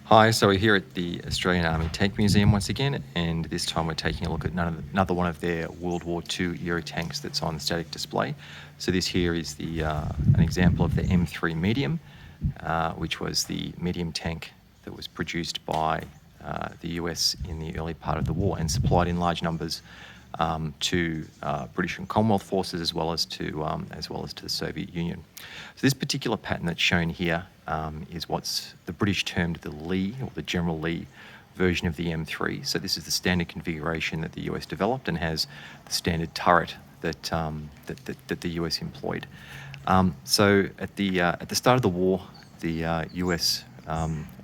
Hi, so we're here at the Australian Army Tank Museum once again, and this time we're taking a look at another one of their World War II era tanks that's on static display. So this here is an example of the M3 medium, which was the medium tank that was produced by the US in the early part of the war and supplied in large numbers to British and Commonwealth forces as well as to the Soviet Union. So this particular pattern that's shown here is what's the British termed the Lee, or the General Lee version of the M3. So this is the standard configuration that the US developed and has the standard turret that the US employed. So at the start of the war, the US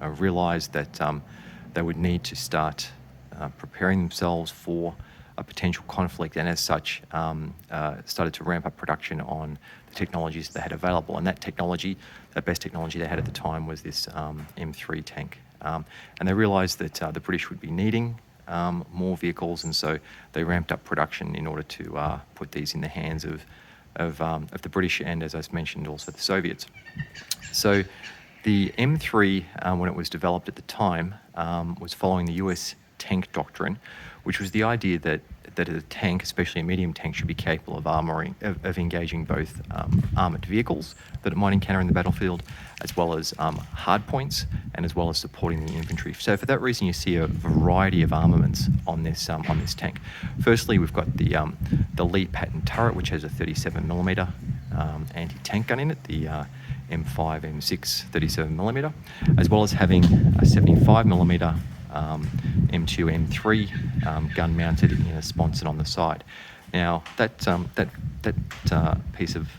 realised that they would need to start preparing themselves for a potential conflict, and as such started to ramp up production on the technologies they had available. And that best technology they had at the time was this M3 tank. And they realised that the British would be needing more vehicles, and so they ramped up production in order to put these in the hands of the British and, as I mentioned, also the Soviets. So the M3, when it was developed at the time, was following the US tank doctrine, which was the idea that a tank, especially a medium tank, should be capable of engaging both armoured vehicles that it might encounter in the battlefield, as well as hard points, and as well as supporting the infantry. So for that reason, you see a variety of armaments on this tank. Firstly, we've got the Lee pattern turret, which has a 37mm anti-tank gun in it, the M5 M6 37mm, as well as having a 75mm M2 M3 gun mounted in a sponson on the side. Now that piece of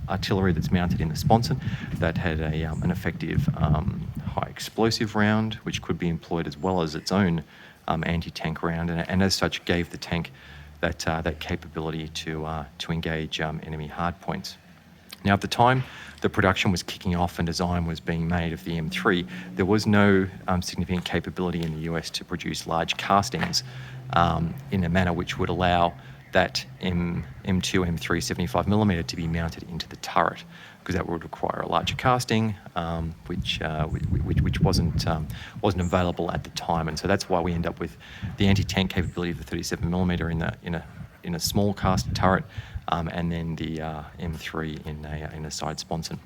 artillery that's mounted in the sponson, that had an effective high explosive round, which could be employed as well as its own anti-tank round, and as such gave the tank that capability to engage enemy hard points. Now, at the time the production was kicking off and design was being made of the M3, there was no significant capability in the US to produce large castings in a manner which would allow that M2, M3 75mm to be mounted into the turret, because that would require a larger casting, which wasn't available at the time. And so that's why we end up with the anti-tank capability of the 37mm in a small cast turret, and then the M3 in a side sponson.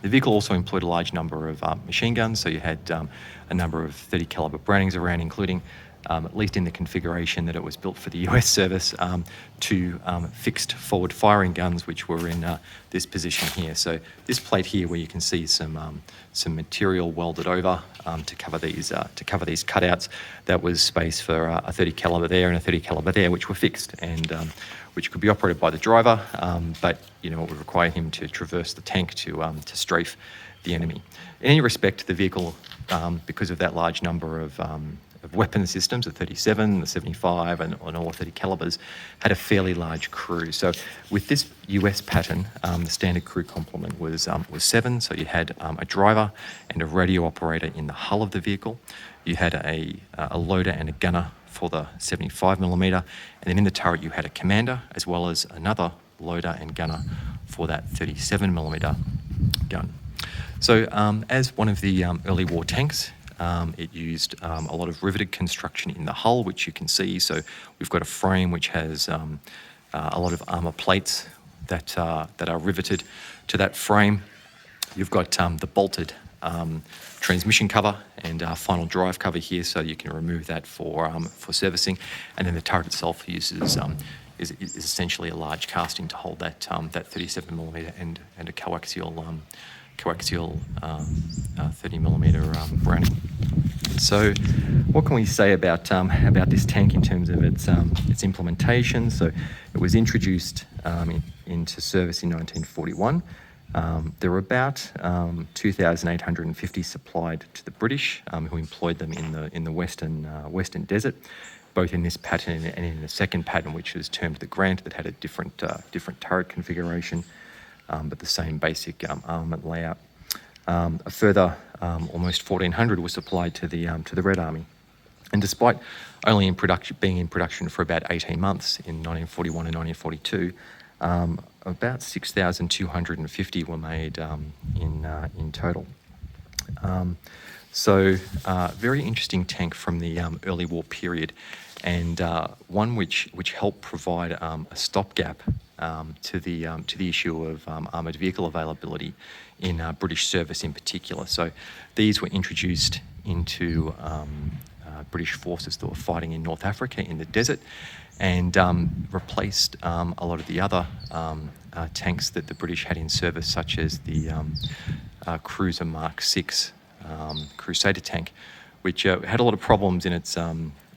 The vehicle also employed a large number of machine guns, so you had a number of 30 calibre Brownings around, including, at least in the configuration that it was built for the US service, two fixed forward firing guns, which were in this position here. So this plate here, where you can see some material welded over to cover these cutouts, that was space for a 30 calibre there and a 30 calibre there, which were fixed and which could be operated by the driver, but it would require him to traverse the tank to strafe the enemy. In any respect, the vehicle, because of that large number of weapon systems, the 37, the 75, and all 30 calibers, had a fairly large crew. So with this US pattern, the standard crew complement was 7. So you had a driver and a radio operator in the hull of the vehicle. You had a loader and a gunner for the 75mm, and then in the turret you had a commander as well as another loader and gunner for that 37mm gun. So as one of the early war tanks, it used a lot of riveted construction in the hull, which you can see. So we've got a frame which has a lot of armour plates that are riveted to that frame. You've got the bolted transmission cover and final drive cover here, so you can remove that for servicing. And then the turret itself is essentially a large casting to hold that 37mm and a coaxial 30mm Browning. So what can we say about this tank in terms of its implementation? So it was introduced into service in 1941. There were about 2,850 supplied to the British, who employed them in the western desert, both in this pattern and in the second pattern, which was termed the Grant, that had a different turret configuration, but the same basic armament layout. A further almost 1,400 were supplied to the Red Army, and despite only being in production for about 18 months in 1941 and 1942. About 6,250 were made in total. So very interesting tank from the early war period, and one which helped provide a stopgap to the issue of armoured vehicle availability in British service in particular. So these were introduced into British forces that were fighting in North Africa in the desert, and replaced a lot of the other tanks that the British had in service, such as the Cruiser Mk VI Crusader tank, which had a lot of problems in its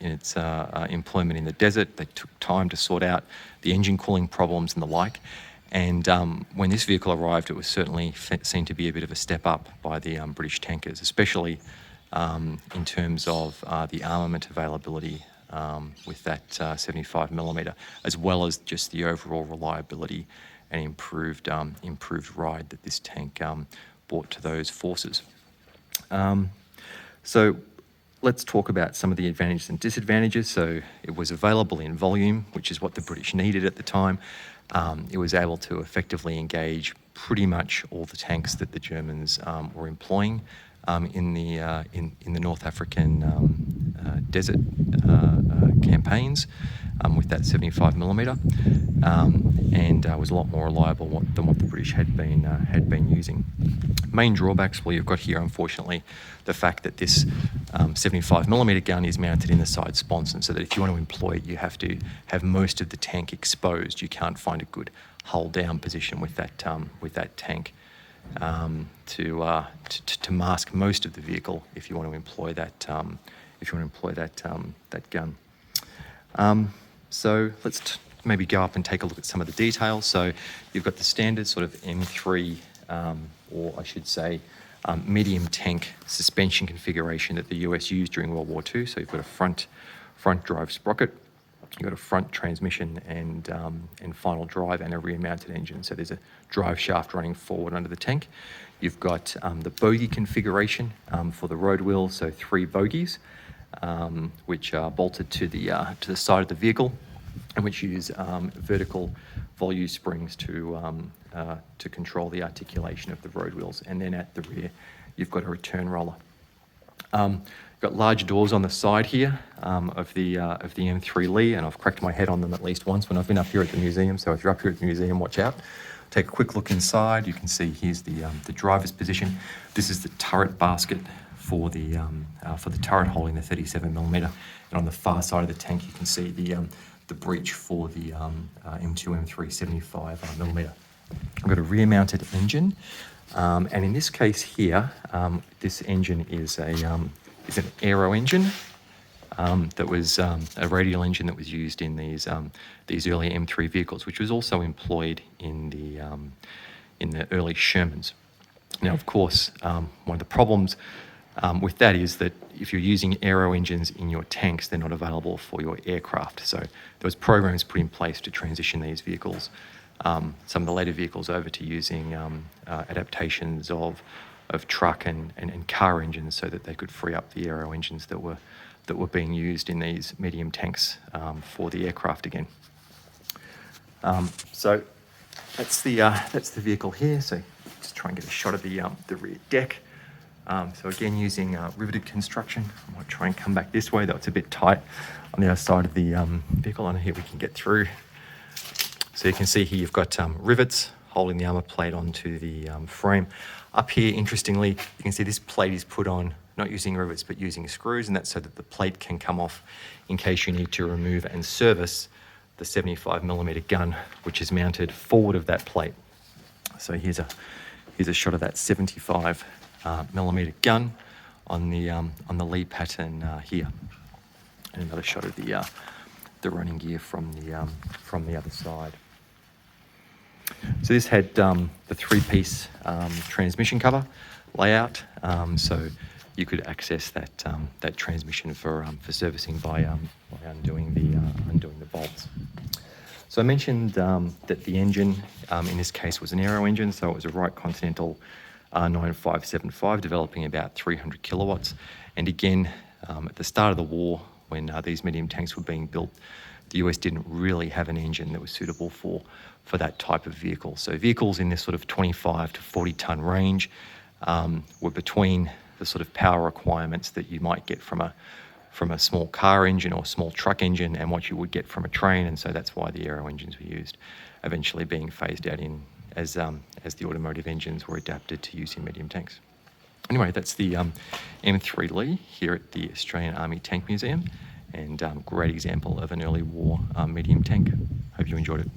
employment in the desert. They took time to sort out the engine cooling problems and the like. And when this vehicle arrived, it was certainly seen to be a bit of a step up by the British tankers, especially in terms of the armament availability with that 75mm, as well as just the overall reliability and improved ride that this tank brought to those forces. So let's talk about some of the advantages and disadvantages. So it was available in volume, which is what the British needed at the time. It was able to effectively engage pretty much all the tanks that the Germans were employing in the North African desert campaigns with that 75mm, and was a lot more reliable than what the British had been using. Main drawbacks, well, you've got here, unfortunately, the fact that this 75mm gun is mounted in the side sponson, so that if you want to employ it, you have to have most of the tank exposed. You can't find a good hull down position with that tank to mask most of the vehicle if you want to employ that that gun. So let's maybe go up and take a look at some of the details. So you've got the standard sort of M3, or I should say, medium tank suspension configuration that the US used during World War II. So you've got a front drive sprocket, you've got a front transmission and final drive, and a rear mounted engine. So there's a drive shaft running forward under the tank. You've got the bogie configuration for the road wheels, so 3 bogies, which are bolted to the side of the vehicle, and which use vertical volute springs to control the articulation of the road wheels. And then at the rear, you've got a return roller. You've got large doors on the side here of the M3 Lee, and I've cracked my head on them at least once when I've been up here at the museum. So if you're up here at the museum, watch out. Take a quick look inside. You can see here's the driver's position. This is the turret basket for the turret holding the 37mm, and on the far side of the tank you can see the breech for the M2 M3 75mm. I've got a rear-mounted engine, and in this case here, this engine is an aero engine that was a radial engine that was used in these early M3 vehicles, which was also employed in the early Shermans. Now, of course, one of the problems with that is that if you're using aero engines in your tanks, they're not available for your aircraft. So there was programs put in place to transition these vehicles, some of the later vehicles, over to using adaptations of truck and car engines, so that they could free up the aero engines that were being used in these medium tanks for the aircraft again. So that's the vehicle here. So just try and get a shot of the rear deck. So again, using riveted construction. I might try and come back this way, though it's a bit tight on the other side of the vehicle. And here we can get through. So you can see here you've got rivets holding the armour plate onto the frame. Up here, interestingly, you can see this plate is put on not using rivets but using screws, and that's so that the plate can come off in case you need to remove and service the 75mm gun, which is mounted forward of that plate. So here's a shot of that 75mm gun on the Lee pattern here, and another shot of the running gear from the other side. So this had the 3-piece transmission cover layout, so you could access that transmission for servicing by undoing the bolts. So I mentioned that the engine in this case was an aero engine, so it was a Wright-Continental R975 developing about 300 kilowatts. And again, at the start of the war, when these medium tanks were being built, the US didn't really have an engine that was suitable for that type of vehicle. So vehicles in this sort of 25 to 40 ton range were between the sort of power requirements that you might get from a small car engine or small truck engine and what you would get from a train, and so that's why the aero engines were used, eventually being phased out in as the automotive engines were adapted to using medium tanks. Anyway, that's the M3 Lee here at the Australian Army Tank Museum, and great example of an early war medium tank. Hope you enjoyed it.